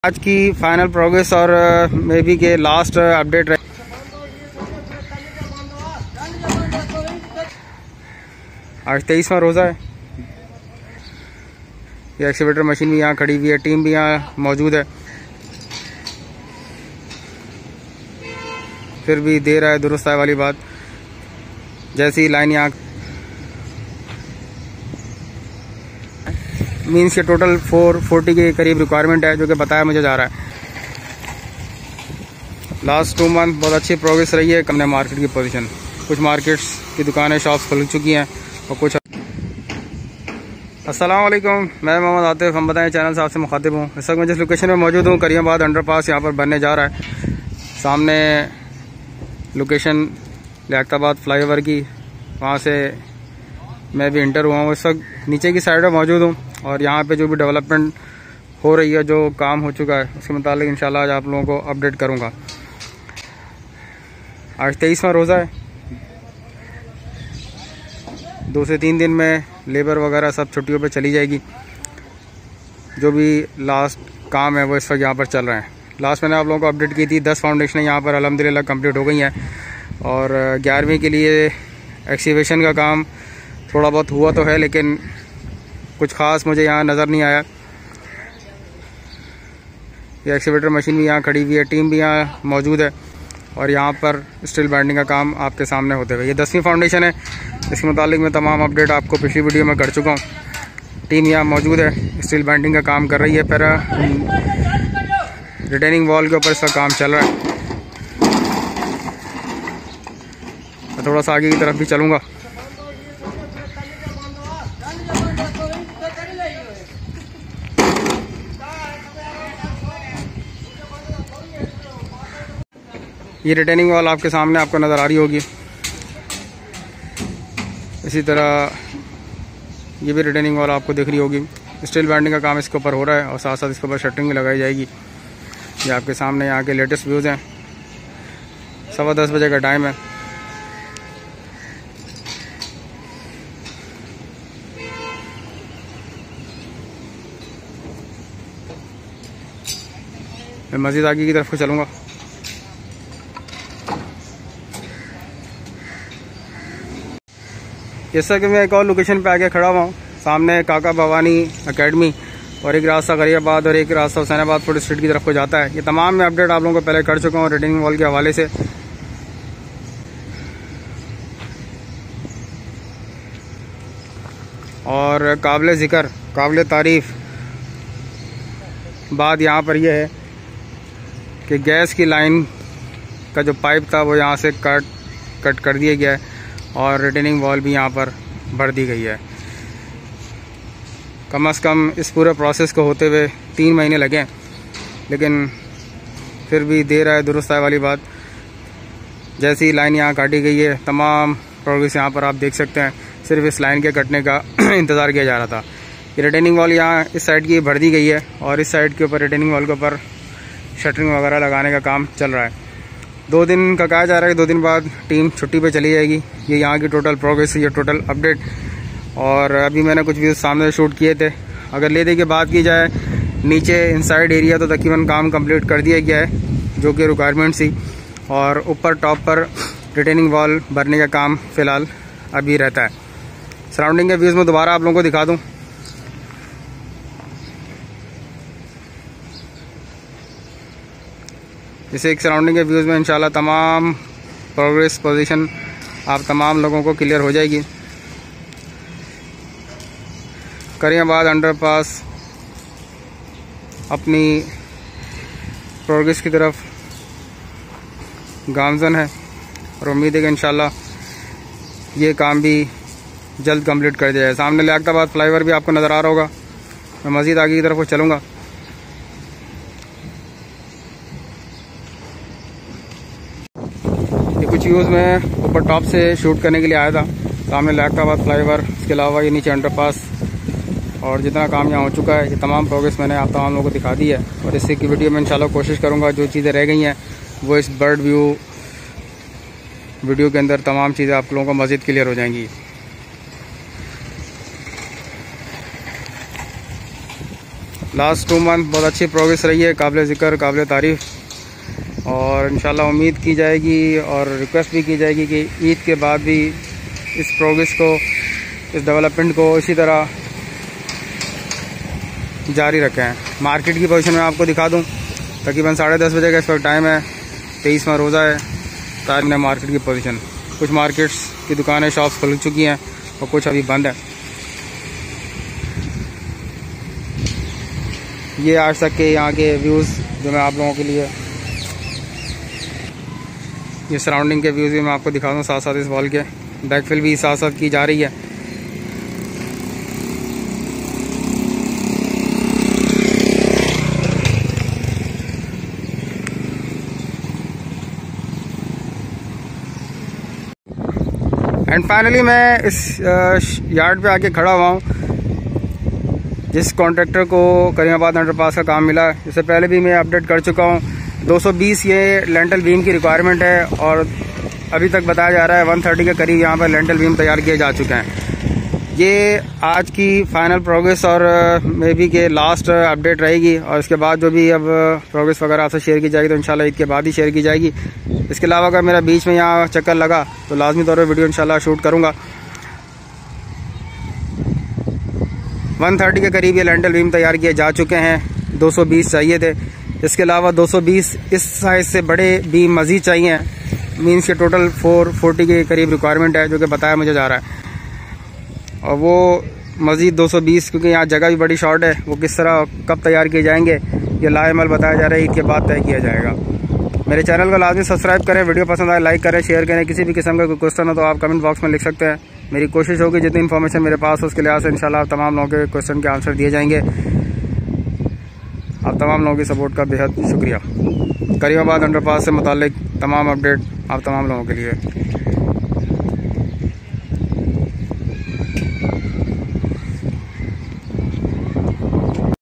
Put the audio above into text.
आज की final progress और मे बी के लास्ट अपडेट रहे। आज 23वां रोज़ा है। ये एक्सीवेटर मशीन भी यहाँ खड़ी हुई है, टीम भी यहाँ मौजूद है। फिर भी दे रहा है, दुरुस्त है वाली बात। जैसी लाइन यहाँ मीन्स के टोटल 440 के करीब रिक्वायरमेंट है, जो कि बताया मुझे जा रहा है। लास्ट 2 मंथ बहुत अच्छी प्रोग्रेस रही है। कम मार्केट की पोजीशन, कुछ मार्केट्स की दुकानें शॉप्स खुल चुकी हैं और कुछ। अस्सलाम वालेकुम, मैं मोहम्मद आतिफ, हम बताएं चैनल से आपसे मुखातिब हूँ। इस वक्त मैं जिस लोकेशन में मौजूद हूँ, करीमाबाद अंडरपास यहाँ पर बनने जा रहा है। सामने लोकेशन लियाकताबाद फ्लाईओवर की, वहाँ से मैं भी इंटर हुआ हूँ। इस वक्त नीचे की साइड में मौजूद हूँ और यहाँ पे जो भी डेवलपमेंट हो रही है, जो काम हो चुका है, उसके मुताबिक इंशाल्लाह आज आप लोगों को अपडेट करूँगा। आज 23वां रोज़ा है। 2 से 3 दिन में लेबर वगैरह सब छुट्टियों पे चली जाएगी। जो भी लास्ट काम है वो इस वक्त यहाँ पर चल रहे हैं। लास्ट मैंने आप लोगों को अपडेट की थी, 10 फाउंडेशनें यहाँ पर अल्हम्दुलिल्लाह कंप्लीट हो गई हैं और 11वीं के लिए एक्सीवेशन का काम थोड़ा बहुत हुआ तो है, लेकिन कुछ ख़ास मुझे यहाँ नज़र नहीं आया। ये एक्सीवेटर मशीन भी यहाँ खड़ी हुई है, टीम भी यहाँ मौजूद है और यहाँ पर स्टील बाइंडिंग का काम आपके सामने होते हुए। ये 10वीं फाउंडेशन है। इसके मुतालिक मैं तमाम अपडेट आपको पिछली वीडियो में कर चुका हूँ। टीम यहाँ मौजूद है, स्टील बाइंडिंग का काम कर रही है। पैरा रिटेनिंग वॉल के ऊपर इसका काम चल रहा है। मैं थोड़ा सा आगे की तरफ भी चलूँगा। ये रिटेनिंग वॉल आपके सामने आपको नज़र आ रही होगी। इसी तरह ये भी रिटेनिंग वॉल आपको दिख रही होगी। स्टील बाइंडिंग का काम इसके ऊपर हो रहा है और साथ साथ इसके ऊपर शटरिंग भी लगाई जाएगी। ये आपके सामने यहाँ के लेटेस्ट व्यूज़ हैं। 10:15 बजे का टाइम है। मैं मज़ीद आगे की तरफ को चलूँगा। जैसा कि मैं एक और लोकेशन पे आके खड़ा हुआ हूँ। सामने काका भवानी एकेडमी और एक रास्ता करीमाबाद और एक रास्ता हुसैनाबाद फुट स्ट्रीट की तरफ को जाता है। ये तमाम मैं अपडेट आप लोगों को पहले कर चुका हूँ रिटेनिंग वॉल के हवाले से। और काबिल ज़िक्र, काबिल तारीफ़ बात यहाँ पर यह है कि गैस की लाइन का जो पाइप था वो यहाँ से कट कर दिया गया है और रिटेनिंग वॉल भी यहाँ पर भर दी गई है। कम से कम इस पूरे प्रोसेस को होते हुए 3 महीने लगे, लेकिन फिर भी दे रहा है, दुरुस्त है वाली बात। जैसी लाइन यहाँ काटी गई है, तमाम प्रोग्रेस यहाँ पर आप देख सकते हैं। सिर्फ इस लाइन के कटने का इंतज़ार किया जा रहा था। ये रिटेनिंग वॉल यहाँ इस साइड की भर दी गई है और इस साइड के ऊपर रिटेनिंग वॉल के ऊपर शटरिंग वगैरह लगाने का काम चल रहा है। 2 दिन का कहा जा रहा है कि 2 दिन बाद टीम छुट्टी पे चली जाएगी। ये यहाँ की टोटल प्रोग्रेस, ये टोटल अपडेट। और अभी मैंने कुछ व्यूज़ सामने शूट किए थे। अगर लेदे की बात की जाए, नीचे इनसाइड एरिया तो तकरीबन काम कंप्लीट कर दिया गया है, जो कि रिक्वायरमेंट थी। और ऊपर टॉप पर रिटेनिंग वॉल भरने का काम फ़िलहाल अभी रहता है। सराउंडिंग के व्यूज़ में दोबारा आप लोगों को दिखा दूँ। जैसे एक सराउंडिंग के व्यूज़ में इंशाल्लाह तमाम प्रोग्रेस पोजीशन आप तमाम लोगों को क्लियर हो जाएगी। करीमाबाद अंडरपास अपनी प्रोग्रेस की तरफ गामज़न है और उम्मीद है कि इंशाल्लाह ये काम भी जल्द कंप्लीट कर दिया जाए। सामने लियाकताबाद फ्लाईओवर भी आपको नज़र आ रहा होगा। मैं मज़ीद आगे की तरफ को चलूँगा। कुछ व्यूज़ में ऊपर टॉप से शूट करने के लिए आया था। सामने लियाकताबाद फ्लाईओवर, इसके अलावा ये नीचे अंडरपास और जितना काम यहाँ हो चुका है, ये तमाम प्रोग्रेस मैंने आप तमाम लोगों को दिखा दी है। और इससे की वीडियो में इंशाल्लाह कोशिश करूँगा जो चीज़ें रह गई हैं वो इस बर्ड व्यू वीडियो के अंदर तमाम चीज़ें आप लोगों को मज़ीद क्लियर हो जाएंगी। लास्ट 2 मंथ बहुत अच्छी प्रोग्रेस रही है, काबिल ज़िक्र, काबिल तारीफ़। और इंशाल्लाह उम्मीद की जाएगी और रिक्वेस्ट भी की जाएगी कि ईद के बाद भी इस प्रोग्रेस को, इस डेवलपमेंट को इसी तरह जारी रखें। मार्केट की पोजीशन मैं आपको दिखा दूं। तकरीबन 10:30 बजे का इस वक्त टाइम है, 23वां रोज़ा है। तारीख मार्केट की पोजीशन, कुछ मार्केट्स की दुकानें, शॉप्स खुल चुकी हैं और कुछ अभी बंद है। ये आज तक के यहाँ के व्यूज़ जो मैं आप लोगों के लिए, ये सराउंडिंग के व्यूज़ भी मैं आपको दिखा दूँ। साथ साथ इस वॉल के बैकफिल भी साथ साथ की जा रही है। एंड फाइनली मैं इस यार्ड पे आके खड़ा हुआ हूँ जिस कॉन्ट्रैक्टर को करीमाबाद अंडरपास का काम मिला। इससे पहले भी मैं अपडेट कर चुका हूँ। 220 ये लेंटल बीम की रिक्वायरमेंट है और अभी तक बताया जा रहा है 130 के करीब यहाँ पर लेंटल बीम तैयार किए जा चुके हैं। ये आज की फाइनल प्रोग्रेस और मे बी के लास्ट अपडेट रहेगी। और इसके बाद जो भी अब प्रोग्रेस वगैरह आपसे शेयर की जाएगी तो इंशाल्लाह ईद के बाद ही शेयर की जाएगी। इसके अलावा अगर मेरा बीच में यहाँ चक्कर लगा तो लाजमी तौर पर वीडियो इंशाल्लाह शूट करूँगा। 130 के करीब ये लेंटल बीम तैयार किए जा चुके हैं। 220 चाहिए थे। इसके अलावा 220 इस साइज से बड़े बीम मज़ीद चाहिए। मीन्स के टोटल 440 के करीब रिक्वायरमेंट है जो कि बताया मुझे जा रहा है। और वो मज़ीद 220, क्योंकि यहाँ जगह भी बड़ी शॉर्ट है, वो किस तरह कब तैयार किए जाएंगे ये लाएमल बताया जा रहा है। ईद के बाद तय किया जाएगा। मेरे चैनल को लाजमी सब्सक्राइब करें, वीडियो पसंद आए लाइक करें, शेयर करें। किसी भी किस्म का कोई क्वेश्चन हो तो आप कमेंट बॉक्स में लिख सकते हैं। मेरी कोशिश होगी जितनी इन्फॉर्मेशन मेरे पास हो उसके लिहाज से इंशाल्लाह तमाम लोगों के क्वेश्चन के आंसर दिए जाएंगे। आप तमाम लोगों की सपोर्ट का बेहद शुक्रिया। करीमाबाद अंडरपास से मुताल्लिक तमाम अपडेट आप तमाम लोगों के लिए।